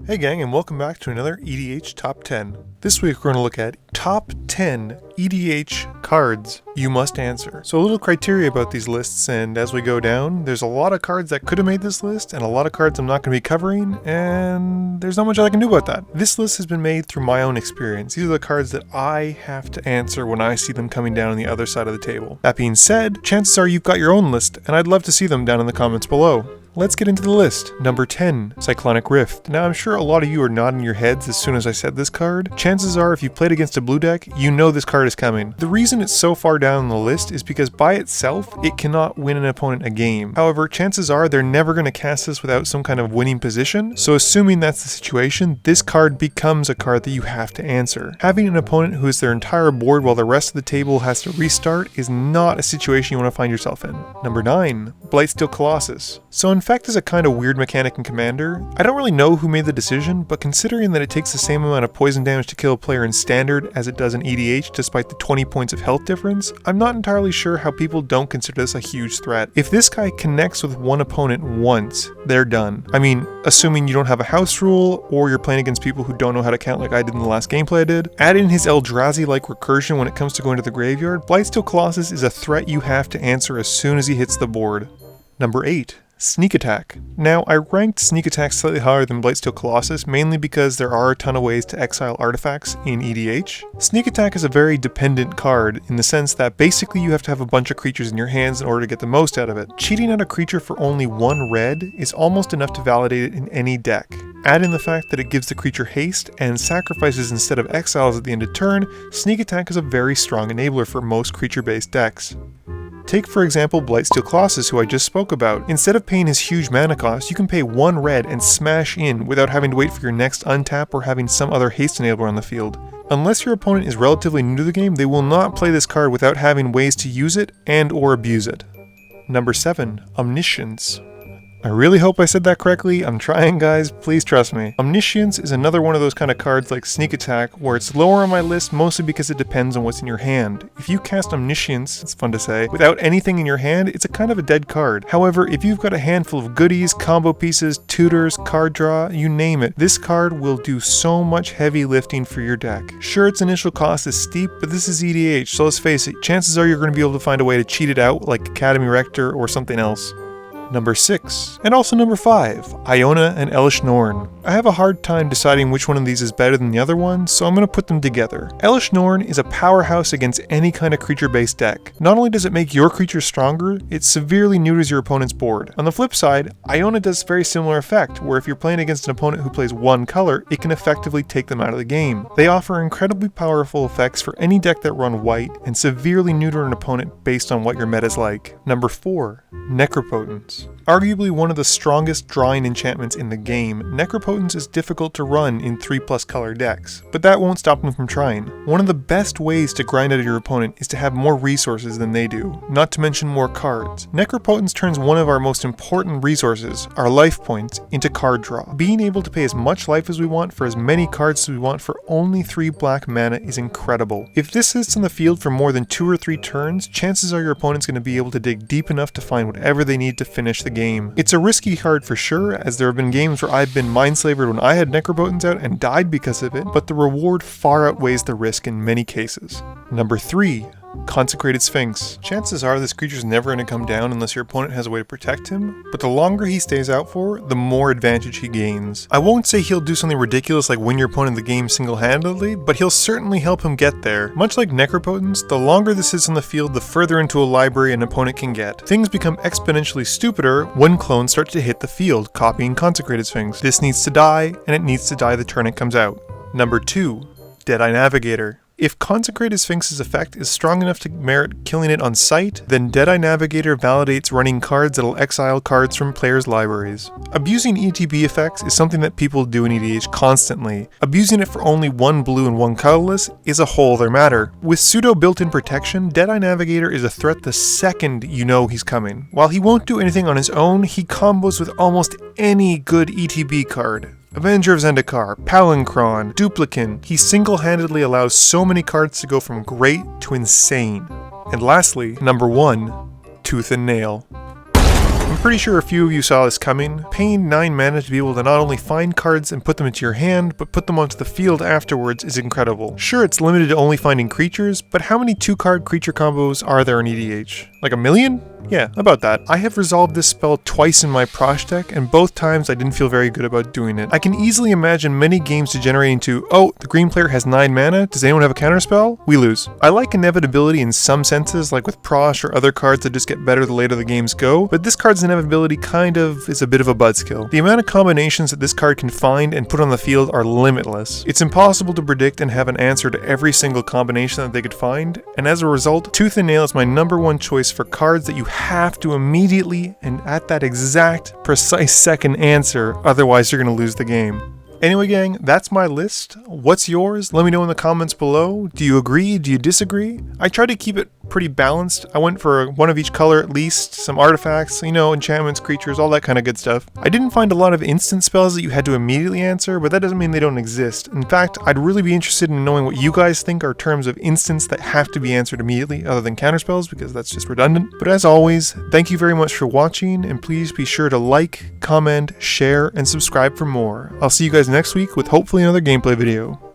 Hey gang, and welcome back to another EDH Top 10. This week we're going to look at Top 10 EDH cards you must answer. So a little criteria about these lists, and as we go down, there's a lot of cards that could have made this list, and a lot of cards I'm not going to be covering, and there's not much I can do about that. This list has been made through my own experience. These are the cards that I have to answer when I see them coming down on the other side of the table. That being said, chances are you've got your own list, and I'd love to see them down in the comments below. Let's get into the list. Number 10, Cyclonic Rift. Now I'm sure a lot of you are nodding your heads as soon as I said this card. Chances are if you played against a blue deck, you know this card is coming. The reason it's so far down on the list is because by itself, it cannot win an opponent a game. However, chances are they're never going to cast this without some kind of winning position, so assuming that's the situation, this card becomes a card that you have to answer. Having an opponent who is their entire board while the rest of the table has to restart is not a situation you want to find yourself in. Number 9, Blightsteel Colossus. So Infect is a kind of weird mechanic in Commander. I don't really know who made the decision, but considering that it takes the same amount of poison damage to kill a player in Standard as it does in EDH despite the 20 points of health difference, I'm not entirely sure how people don't consider this a huge threat. If this guy connects with one opponent once, they're done. I mean, assuming you don't have a house rule, or you're playing against people who don't know how to count like I did in the last gameplay I did. Add in his Eldrazi-like recursion when it comes to going to the graveyard, Blightsteel Colossus is a threat you have to answer as soon as he hits the board. Number 8. Sneak Attack. Now, I ranked Sneak Attack slightly higher than Blightsteel Colossus, mainly because there are a ton of ways to exile artifacts in EDH. Sneak Attack is a very dependent card in the sense that basically you have to have a bunch of creatures in your hands in order to get the most out of it. Cheating out a creature for only 1 red is almost enough to validate it in any deck. Add in the fact that it gives the creature haste and sacrifices instead of exiles at the end of turn, Sneak Attack is a very strong enabler for most creature-based decks. Take for example Blightsteel Colossus, who I just spoke about. Instead of paying his huge mana cost, you can pay 1 red and smash in without having to wait for your next untap or having some other haste enabler on the field. Unless your opponent is relatively new to the game, they will not play this card without having ways to use it and or abuse it. Number 7, Omniscience. I really hope I said that correctly. I'm trying, guys, please trust me. Omniscience is another one of those kind of cards like Sneak Attack, where it's lower on my list mostly because it depends on what's in your hand. If you cast Omniscience, it's fun to say, without anything in your hand, it's a kind of a dead card. However, if you've got a handful of goodies, combo pieces, tutors, card draw, you name it, this card will do so much heavy lifting for your deck. Sure, its initial cost is steep, but this is EDH, so let's face it, chances are you're going to be able to find a way to cheat it out like Academy Rector or something else. Number 6, and also number 5, Iona and Elesh Norn. I have a hard time deciding which one of these is better than the other one, so I'm going to put them together. Elesh Norn is a powerhouse against any kind of creature-based deck. Not only does it make your creature stronger, it severely neuters your opponent's board. On the flip side, Iona does a very similar effect, where if you're playing against an opponent who plays one color, it can effectively take them out of the game. They offer incredibly powerful effects for any deck that run white, and severely neuter an opponent based on what your meta is like. Number 4, Necropotence. Arguably one of the strongest drawing enchantments in the game, Necropotence is difficult to run in 3+ color decks, but that won't stop them from trying. One of the best ways to grind out of your opponent is to have more resources than they do, not to mention more cards. Necropotence turns one of our most important resources, our life points, into card draw. Being able to pay as much life as we want for as many cards as we want for only 3 black mana is incredible. If this sits on the field for more than 2 or 3 turns, chances are your opponent's going to be able to dig deep enough to find whatever they need to finish the game. It's a risky card for sure, as there have been games where I've been mindslavered when I had Necropotence out and died because of it, but the reward far outweighs the risk in many cases. Number 3, Consecrated Sphinx. Chances are this creature's never going to come down unless your opponent has a way to protect him, but the longer he stays out for, the more advantage he gains. I won't say he'll do something ridiculous like win your opponent the game single-handedly, but he'll certainly help him get there. Much like Necropotence, the longer this sits on the field, the further into a library an opponent can get. Things become exponentially stupider when clones start to hit the field, copying Consecrated Sphinx. This needs to die, and it needs to die the turn it comes out. Number 2, Deadeye Navigator. If Consecrated Sphinx's effect is strong enough to merit killing it on sight, then Deadeye Navigator validates running cards that'll exile cards from players' libraries. Abusing ETB effects is something that people do in EDH constantly. Abusing it for only 1 blue and 1 colorless is a whole other matter. With pseudo built-in protection, Deadeye Navigator is a threat the second you know he's coming. While he won't do anything on his own, he combos with almost any good ETB card. Avenger of Zendikar, Palinchron, Duplicant. He single-handedly allows so many cards to go from great to insane. And lastly, number 1, Tooth and Nail. I'm pretty sure a few of you saw this coming. Paying 9 mana to be able to not only find cards and put them into your hand, but put them onto the field afterwards is incredible. Sure, it's limited to only finding creatures, but how many 2-card creature combos are there in EDH? Like a million? Yeah, about that. I have resolved this spell twice in my Prosh deck, and both times I didn't feel very good about doing it. I can easily imagine many games degenerating to, oh, the green player has 9 mana, does anyone have a counterspell? We lose. I like inevitability in some senses, like with Prosh or other cards that just get better the later the games go, but this card's inevitability kind of is a bit of a buzzkill. The amount of combinations that this card can find and put on the field are limitless. It's impossible to predict and have an answer to every single combination that they could find, and as a result, Tooth and Nail is my #1 choice for cards that you have to immediately and at that exact precise second answer, otherwise you're going to lose the game. Anyway gang, that's my list. What's yours? Let me know in the comments below. Do you agree? Do you disagree? I try to keep it pretty balanced. I went for one of each color at least, some artifacts, you know, enchantments, creatures, all that kind of good stuff. I didn't find a lot of instant spells that you had to immediately answer, but that doesn't mean they don't exist. In fact, I'd really be interested in knowing what you guys think are terms of instants that have to be answered immediately, other than counterspells, because that's just redundant. But as always, thank you very much for watching, and please be sure to like, comment, share, and subscribe for more. I'll see you guys next week with hopefully another gameplay video.